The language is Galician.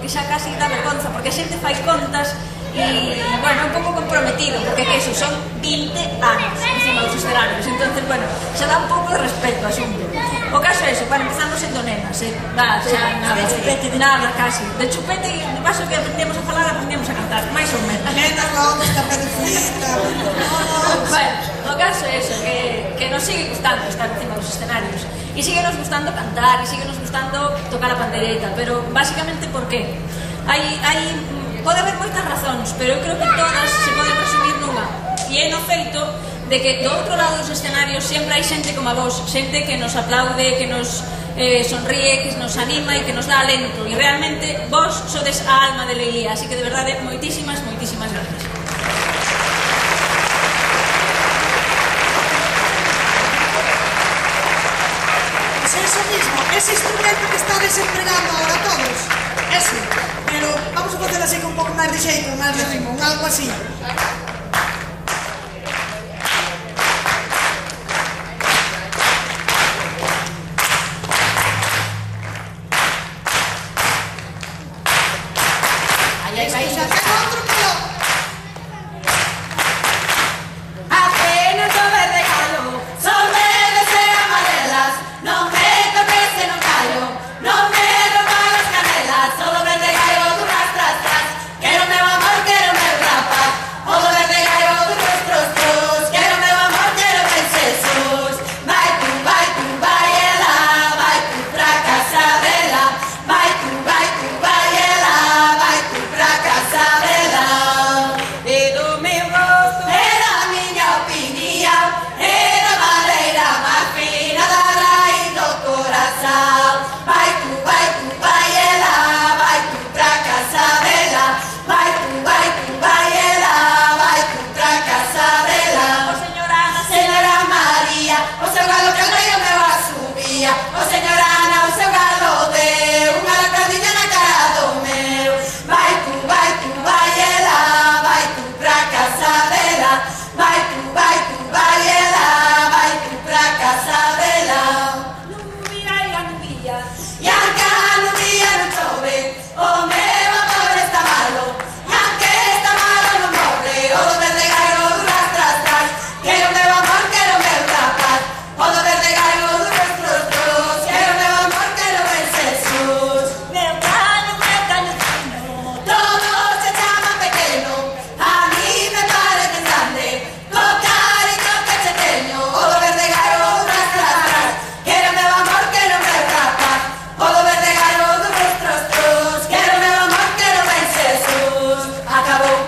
xa casi dá vergonza, porque a xente fai contas e, bueno, un pouco comprometido, porque que eso, son 20 anos encima dos escenarios, entonces, bueno, xa dá un pouco de respeto ao asunto. O caso é eso, bueno, empezamos sendo nenas, xa nada, casi. De chupete, de paso que aprendemos a falar, aprendemos a cantar, máis ou menos. Nenas, logo, chupete frita... Bueno, o caso é eso, que nos sigue gustando estar encima dos escenarios e sigue nos gustando cantar e sigue nos gustando tocar a pandereta, pero basicamente por qué? Pode haber moitas razóns, pero eu creo que todas se poden resumir nunha, e é no feito de que do outro lado dos escenarios sempre hai xente como a vos, xente que nos aplaude, que nos sonríe, que nos anima e que nos dá alento, e realmente vos sodes a alma de Leilía, así que de verdade moitísimas, moitísimas gracias. Pues eso mismo, ese instrumento que está desempregando ahora todos, ese, pero vamos a facer así con un pouco máis de xeito, máis de ritmo, algo así. Acabou.